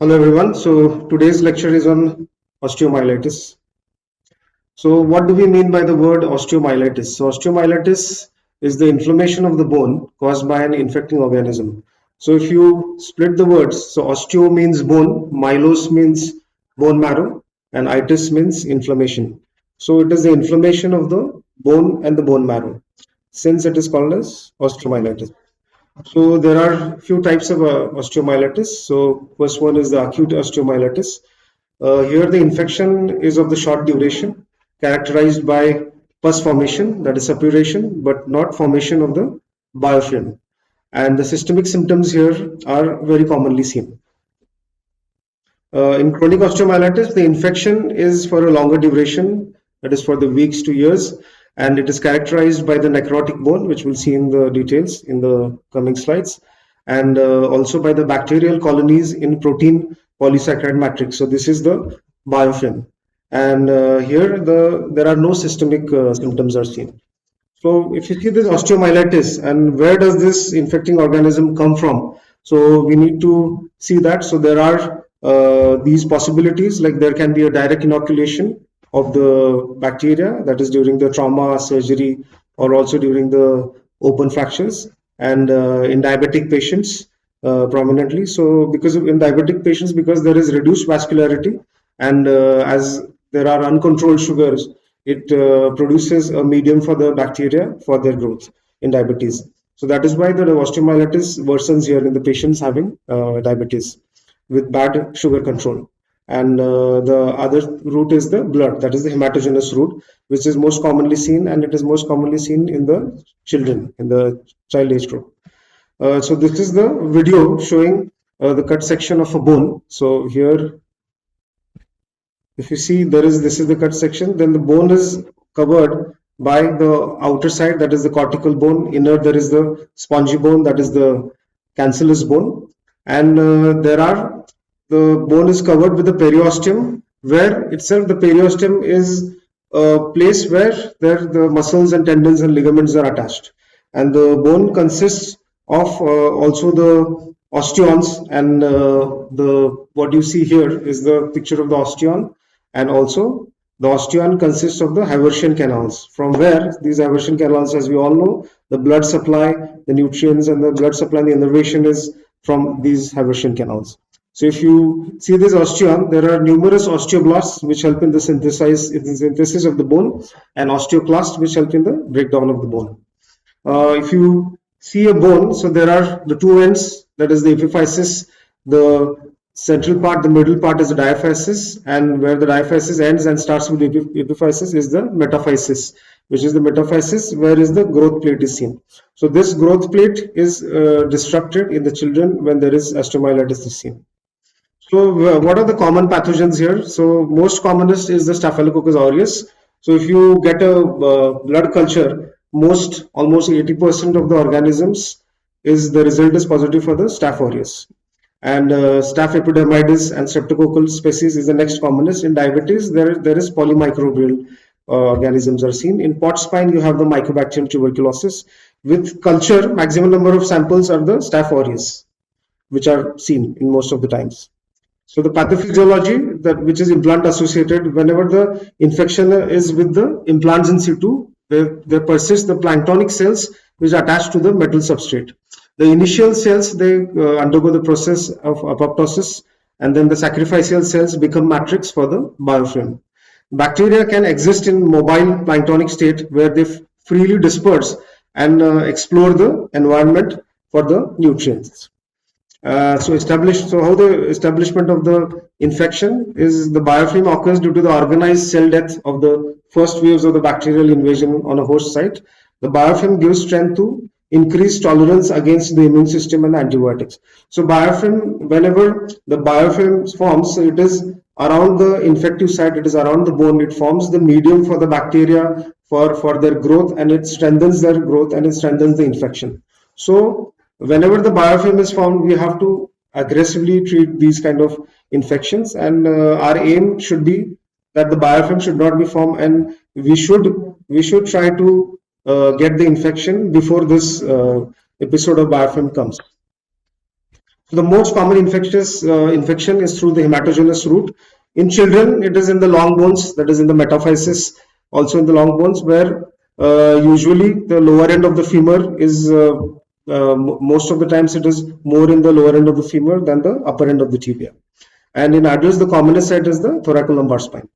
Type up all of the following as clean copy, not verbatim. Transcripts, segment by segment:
Hello everyone. So today's lecture is on osteomyelitis. So what do we mean by the word osteomyelitis? So osteomyelitis is the inflammation of the bone caused by an infecting organism. So if you split the words, so osteo means bone, mylos means bone marrow, and itis means inflammation. So it is the inflammation of the bone and the bone marrow. Since it is called as osteomyelitis. So there are few types of osteomyelitis. So first one is the acute osteomyelitis. Here the infection is of the short duration, characterized by pus formation, that is suppuration, but not formation of the biofilm. And the systemic symptoms here are very commonly seen. In chronic osteomyelitis, the infection is for a longer duration, that is for the weeks to years, and it is characterized by the necrotic bone, which we'll see in the details in the coming slides, and also by the bacterial colonies in protein polysaccharide matrix. So this is the biofilm, and here there are no systemic symptoms are seen. So if you see this osteomyelitis and where does this infecting organism come from? So we need to see that. So there are these possibilities, like there can be a direct inoculation of the bacteria, that is during the trauma, surgery, or also during the open fractures, and in diabetic patients prominently. So because in diabetic patients, because there is reduced vascularity, and as there are uncontrolled sugars, it produces a medium for the bacteria for their growth in diabetes. So that is why the osteomyelitis worsens here in the patients having diabetes with bad sugar control. And the other route is the blood, that is the hematogenous route, which is most commonly seen, and it is most commonly seen in the children, in the child age group. So this is the video showing the cut section of a bone. So here, if you see, this is the cut section, then the bone is covered by the outer side, that is the cortical bone. Inner, there is the spongy bone, that is the cancellous bone. And the bone is covered with the periosteum, where itself the periosteum is a place where the muscles and tendons and ligaments are attached. And the bone consists of also the osteons, and the what you see here is the picture of the osteon, and also the osteon consists of the Haversian canals, from where these Haversian canals, as we all know, the blood supply, the nutrients and the blood supply and the innervation is from these Haversian canals. So if you see this osteon, there are numerous osteoblasts which help in the synthesis of the bone, and osteoclasts which help in the breakdown of the bone. If you see a bone, so there are the two ends, that is the epiphysis, the central part, the middle part is the diaphysis, and where the diaphysis ends and starts with the epiphysis is the metaphysis, which is the metaphysis where is the growth plate is seen. So this growth plate is disrupted in the children when there is osteomyelitis is seen. So what are the common pathogens here? So most commonest is the Staphylococcus aureus. So if you get a blood culture, almost 80% of the organisms is the result is positive for the Staph aureus. And Staph epidermidis and streptococcal species is the next commonest. In diabetes, there is polymicrobial organisms are seen. In pot spine, you have the Mycobacterium tuberculosis. With culture, maximum number of samples are the Staph aureus, which are seen in most of the times. So the pathophysiology, that which is implant associated, whenever the infection is with the implants in situ, there persist the planktonic cells which are attached to the metal substrate. The initial cells, they undergo the process of apoptosis, and then the sacrificial cells become matrix for the biofilm. Bacteria can exist in mobile planktonic state where they freely disperse and explore the environment for the nutrients. So how the establishment of the infection is, the biofilm occurs due to the organized cell death of the first waves of the bacterial invasion on a host site. The biofilm gives strength to increase tolerance against the immune system and antibiotics. So biofilm, whenever the biofilm forms, so it is around the infective site, it is around the bone, it forms the medium for the bacteria for their growth, and it strengthens their growth and it strengthens the infection. So whenever the biofilm is formed, we have to aggressively treat these kind of infections, and our aim should be that the biofilm should not be formed, and we should try to get the infection before this episode of biofilm comes. So the most common infection is through the hematogenous route. In children, it is in the long bones, that is in the metaphysis, also in the long bones, where usually the lower end of the femur is, most of the times it is more in the lower end of the femur than the upper end of the tibia. And in adults, the commonest site is the thoracolumbar spine.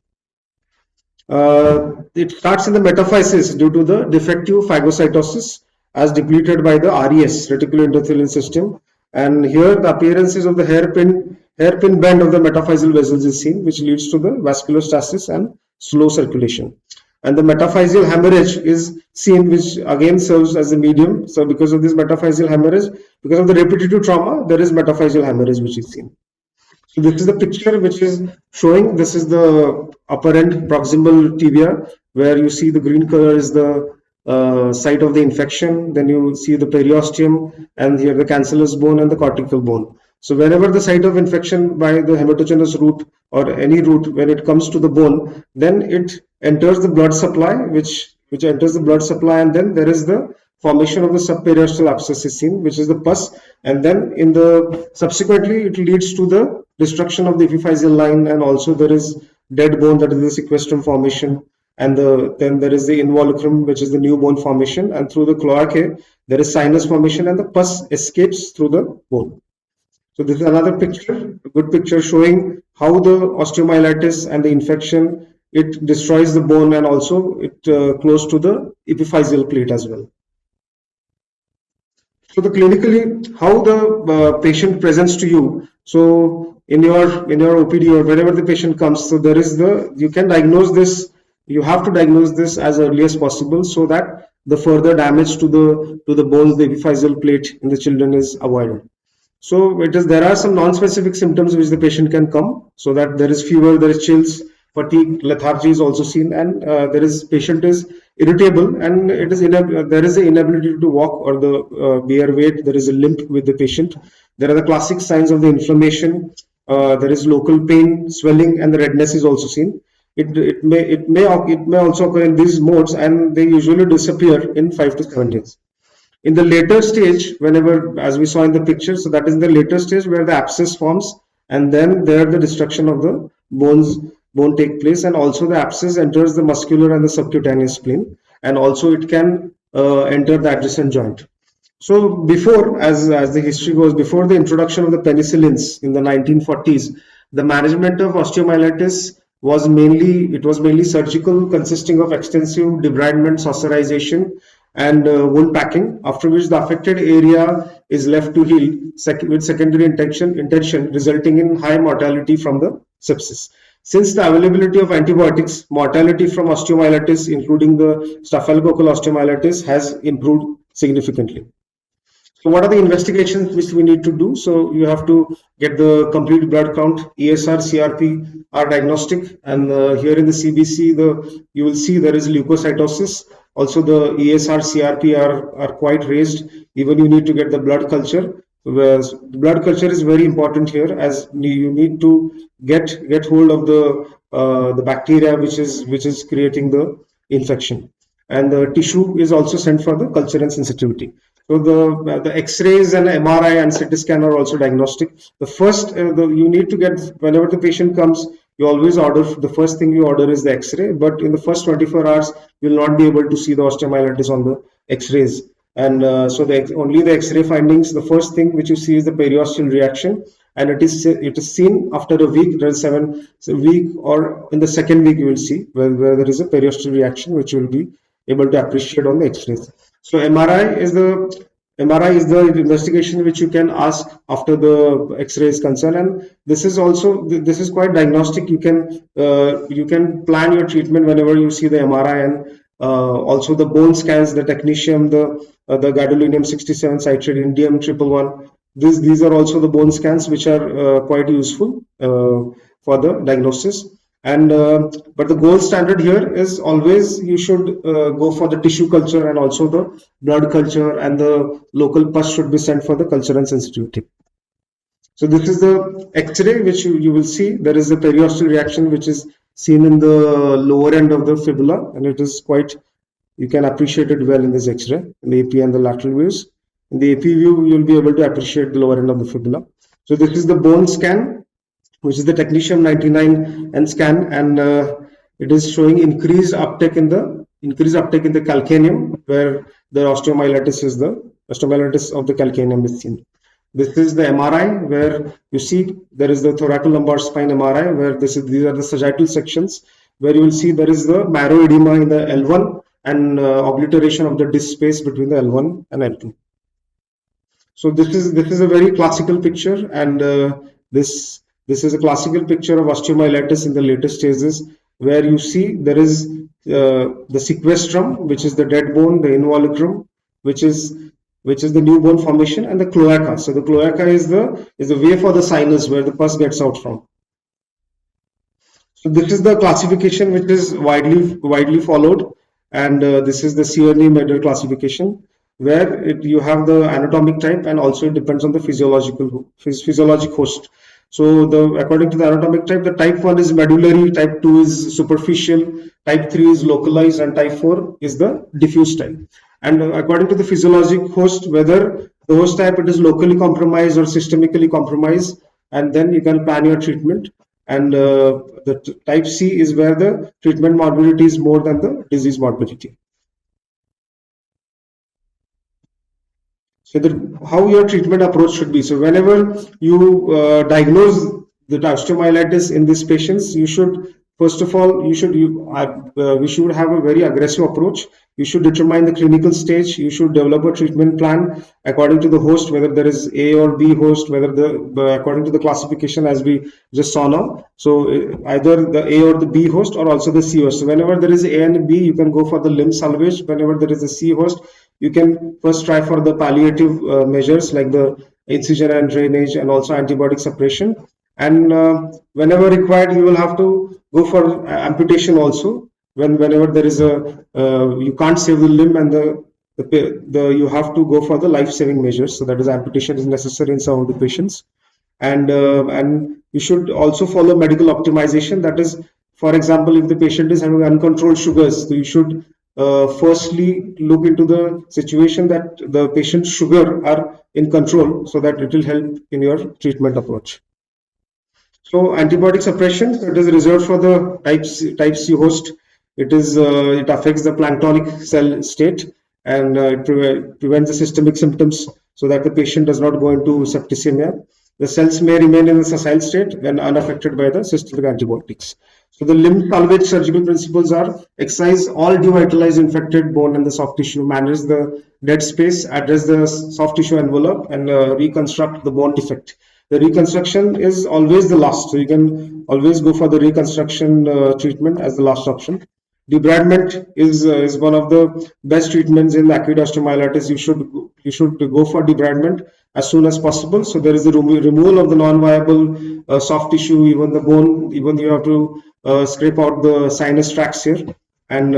It starts in the metaphysis due to the defective phagocytosis as depleted by the RES, reticuloendothelial system. And here the appearances of the hairpin bend of the metaphyseal vessels is seen, which leads to the vascular stasis and slow circulation. And the metaphyseal hemorrhage is seen, which again serves as a medium. So because of this metaphyseal hemorrhage, because of the repetitive trauma, there is metaphyseal hemorrhage which is seen. So this is the picture which is showing, this is the upper end proximal tibia, where you see the green color is the site of the infection. Then you see the periosteum, and here the cancellous bone and the cortical bone. So whenever the site of infection by the hematogenous route or any route, when it comes to the bone, then it enters the blood supply, which enters the blood supply, and then there is the formation of the subperiosteal abscess is seen, which is the pus, and then in the subsequently it leads to the destruction of the epiphyseal line, and also there is dead bone, that is the sequestrum formation, and then there is the involucrum, which is the new bone formation, and through the cloacae there is sinus formation, and the pus escapes through the bone. So this is another picture, a good picture showing how the osteomyelitis and the infection, it destroys the bone, and also it close to the epiphyseal plate as well. So the clinically, how the patient presents to you. So in your OPD or wherever the patient comes, so there is you can diagnose this. You have to diagnose this as early as possible, so that the further damage to the bones, the epiphyseal plate in the children is avoided. So there are some non-specific symptoms which the patient can come. So that there is fever, there is chills, fatigue, lethargy is also seen, and patient is irritable, and there is an inability to walk or the bear weight. There is a limp with the patient. There are the classic signs of the inflammation. There is local pain, swelling, and the redness is also seen. It may also occur in these modes, and they usually disappear in 5 to 7 days. In the later stage, whenever, as we saw in the picture, so that is in the later stage where the abscess forms, and then there the destruction of the bone take place, and also the abscess enters the muscular and the subcutaneous spleen, and also it can enter the adjacent joint. So before, as the history goes, before the introduction of the penicillins in the 1940s, the management of osteomyelitis was mainly surgical, consisting of extensive debridement, saucerization, and wound packing, after which the affected area is left to heal with secondary intention, resulting in high mortality from the sepsis. Since the availability of antibiotics, mortality from osteomyelitis, including the staphylococcal osteomyelitis, has improved significantly. So what are the investigations which we need to do? So you have to get the complete blood count. ESR, CRP are diagnostic, and here in the CBC, you will see there is leukocytosis. Also the ESR, CRP are quite raised. Even you need to get the blood culture. Whereas the blood culture is very important here, as you need to get hold of the bacteria which is creating the infection. And the tissue is also sent for the culture and sensitivity. So the X-rays and MRI and CT scan are also diagnostic. The first you need to get, whenever the patient comes, you always order, the first thing you order is the X-ray. But in the first 24 hours, you will not be able to see the osteomyelitis on the X-rays. And so only the X-ray findings. The first thing which you see is the periosteal reaction, and it is seen after a week. There is a week, or in the second week you will see where there is a periosteal reaction, which you will be able to appreciate on the X-rays. So MRI is the investigation which you can ask after the X-ray is concerned, and this is quite diagnostic. You can plan your treatment whenever you see the MRI, and also the bone scans, the technetium, the gadolinium 67 citrate, indium 111. These are also the bone scans which are quite useful for the diagnosis. And but the gold standard here is always you should go for the tissue culture, and also the blood culture, and the local pus should be sent for the culture and sensitivity. So this is the X-ray which you will see. There is a periosteal reaction which is seen in the lower end of the fibula, and it is quite, you can appreciate it well in this X-ray, in the AP and the lateral views. In the AP view, you'll be able to appreciate the lower end of the fibula. So this is the bone scan, which is the technetium 99 and scan, and it is showing increased uptake in the calcaneum, where the osteomyelitis of the calcaneum is seen. This is the MRI, where you see there is the thoracolumbar spine MRI, where these are the sagittal sections, where you will see there is the marrow edema in the L1 and obliteration of the disc space between the L1 and L2. So this is a very classical picture, and this is a classical picture of osteomyelitis in the later stages, where you see there is the sequestrum, which is the dead bone, the involucrum, which is the new bone formation, and the cloaca. So the cloaca is the way for the sinus where the pus gets out from. So this is the classification which is widely followed, and this is the Searle-Medder classification, where you have the anatomic type, and also it depends on the physiologic host. So according to the anatomic type, the type 1 is medullary, type 2 is superficial, type 3 is localized, and type 4 is the diffuse type. And according to the physiologic host, whether the host type it is locally compromised or systemically compromised, and then you can plan your treatment. And the type C is where the treatment morbidity is more than the disease morbidity. So how your treatment approach should be. So whenever you diagnose the osteomyelitis in these patients, you should, first of all, we should have a very aggressive approach. You should determine the clinical stage. You should develop a treatment plan according to the host, whether there is A or B host, whether according to the classification as we just saw now. So either the A or the B host, or also the C host. So whenever there is A and B, you can go for the limb salvage. Whenever there is a C host, you can first try for the palliative measures like the incision and drainage, and also antibiotic suppression. And whenever required, you will have to go for amputation also. Whenever there is you can't save the limb, and you have to go for the life-saving measures. So that is, amputation is necessary in some of the patients. And you should also follow medical optimization. That is, for example, if the patient is having uncontrolled sugars, so you should firstly look into the situation that the patient's sugar are in control, so that it will help in your treatment approach. So antibiotic suppression, it is reserved for the type C host. It affects the planktonic cell state, and it prevents the systemic symptoms, so that the patient does not go into septicemia. The cells may remain in the sessile state when unaffected by the systemic antibiotics. So the limb salvage surgical principles are: excise all devitalized infected bone and the soft tissue, manage the dead space, address the soft tissue envelope, and reconstruct the bone defect. The reconstruction is always the last, so you can always go for the reconstruction treatment as the last option. Debridement is one of the best treatments in acute osteomyelitis. You should go for debridement as soon as possible. So there is the removal of the non-viable soft tissue, even the bone. Even you have to scrape out the sinus tracts here, and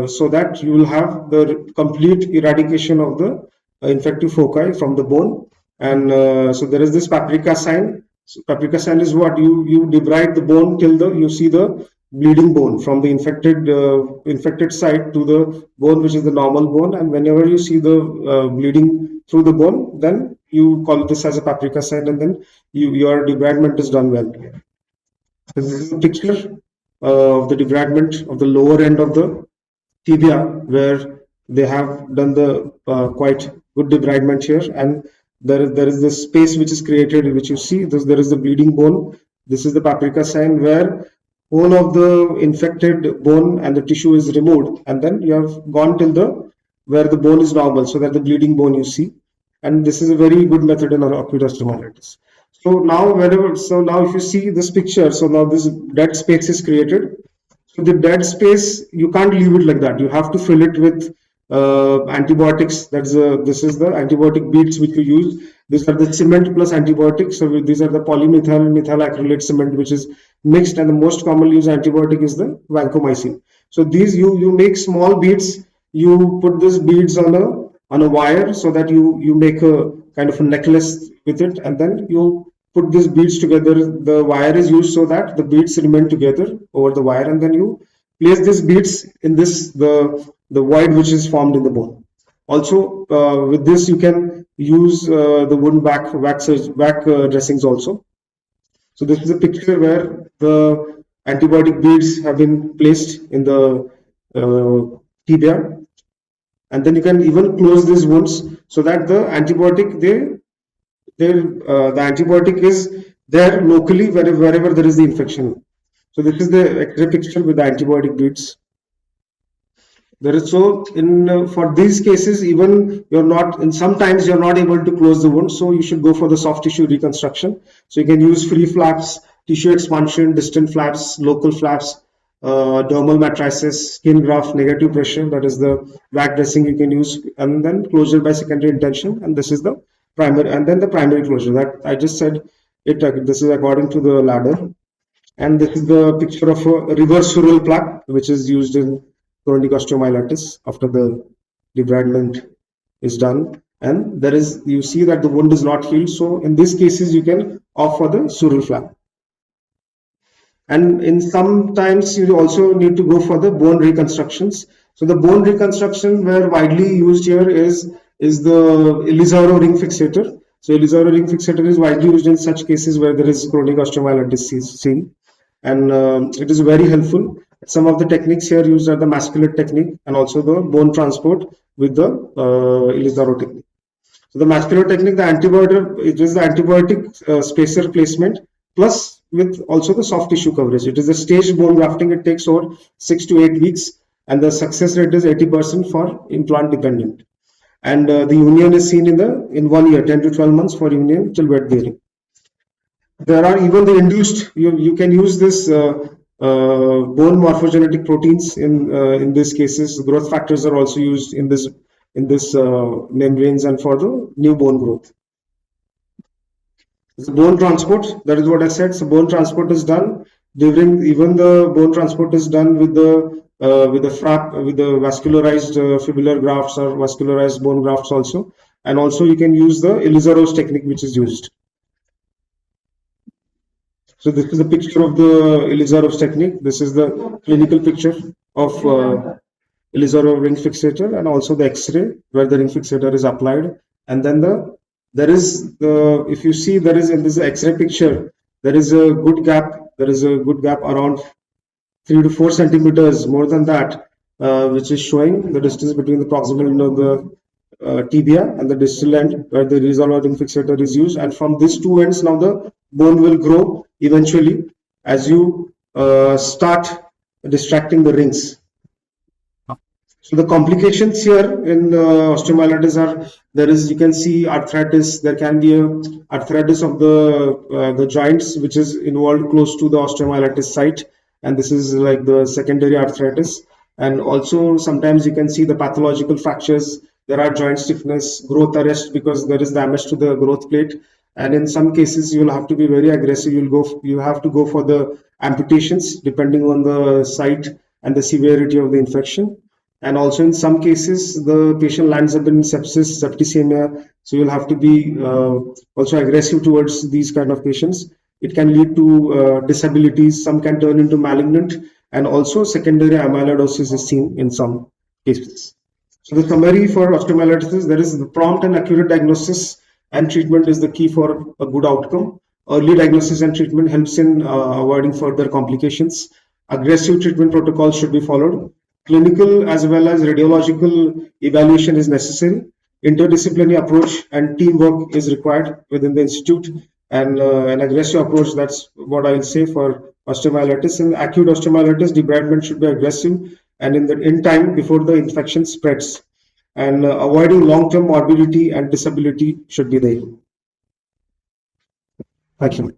so that you will have the complete eradication of the infective foci from the bone. And so there is this paprika sign. So paprika sign is what you debride the bone till you see the bleeding bone from the infected site to the bone which is the normal bone, and whenever you see the bleeding through the bone, then you call this as a paprika sign, and then your debridement is done well. This is a picture of the debridement of the lower end of the tibia, where they have done the quite good debridement here, and there is this space which is created, which you see. There is the bleeding bone. This is the paprika sign, where whole of the infected bone and the tissue is removed, and then you have gone till where the bone is normal, so that the bleeding bone you see. And this is a very good method in acute osteomyelitis. So now if you see this picture, so now this dead space is created. So the dead space, you can't leave it like that. You have to fill it with antibiotics. This is the antibiotic beads which we use. These are the cement plus antibiotics. So these are the polymethyl methyl acrylate cement, which is mixed, and the most commonly used antibiotic is the vancomycin. So these you make small beads. You put these beads on a wire, so that you make a kind of a necklace with it, and then you put these beads together. The wire is used so that the beads remain together over the wire, and then you place these beads in the void which is formed in the bone. Also, with this you can use the wound back dressings also. So this is a picture where the antibiotic beads have been placed in the tibia, and then you can even close these wounds so that the antibiotic the antibiotic is there locally wherever there is the infection. So this is the X-ray picture with the antibiotic beads. There is so in for these cases, even you're not in sometimes you're not able to close the wound, so you should go for the soft tissue reconstruction. So you can use free flaps, tissue expansion, distant flaps, local flaps, dermal matrices, skin graft, negative pressure. That is the back dressing you can use, and then closure by secondary intention. And this is the primary, and then the primary closure that I just said. It this is according to the ladder. And this is the picture of a reverse sural plaque, which is used in chronic osteomyelitis after the debridement is done. And there is, you see that the wound is not healed. So in these cases, you can opt for the sural flap. And in sometimes you also need to go for the bone reconstructions. So the bone reconstruction where widely used here is the Elizaro ring fixator. So Elizaro ring fixator is widely used in such cases where there is chronic osteomyelitis seen, and it is very helpful. Some of the techniques here used are the masculate technique and also the bone transport with the Elizaro technique. So the mascular technique, the antibiotic, it is the antibiotic spacer placement plus with also the soft tissue coverage. It is a staged bone grafting. It takes over 6 to 8 weeks, and the success rate is 80% for implant dependent. And the union is seen in 1 year, 10 to 12 months for union till wet bearing. There are even the induced. You can use this bone morphogenetic proteins in these cases. Growth factors are also used in this membranes and for the new bone growth. The bone transport, that is what I said. So bone transport is done during, even the bone transport is done with the vascularized fibular grafts or vascularized bone grafts also. And also you can use the Elizaro's technique, which is used. So this is a picture of the Elizaro's technique. This is the clinical picture of Elizaro ring fixator, and also the X-ray where the ring fixator is applied. And then if you see, there is in this X-ray picture, there is a good gap. There is a good gap around 3 to 4 centimeters, more than that, which is showing the distance between the proximal end of the tibia and the distal end where the Elizaro ring fixator is used. And from these two ends, now the bone will grow eventually as you start distracting the rings. So the complications here in osteomyelitis are, you can see arthritis. There can be a arthritis of the joints, which is involved close to the osteomyelitis site, and this is like the secondary arthritis. And also sometimes you can see the pathological fractures. There are joint stiffness, growth arrest because there is damage to the growth plate. And in some cases you will have to be very aggressive. You have to go for the amputations depending on the site and the severity of the infection. And also in some cases, the patient lands up in sepsis, septicemia. So you'll have to be also aggressive towards these kind of patients. It can lead to disabilities. Some can turn into malignant, and also secondary amyloidosis is seen in some cases. So the summary for osteomyelitis, there is the prompt and accurate diagnosis and treatment is the key for a good outcome. Early diagnosis and treatment helps in avoiding further complications. Aggressive treatment protocols should be followed. Clinical as well as radiological evaluation is necessary. Interdisciplinary approach and teamwork is required within the institute. And an aggressive approach, that's what I'll say for osteomyelitis. In acute osteomyelitis, debridement should be aggressive and in time before the infection spreads. And avoiding long-term morbidity and disability should be there. Thank you.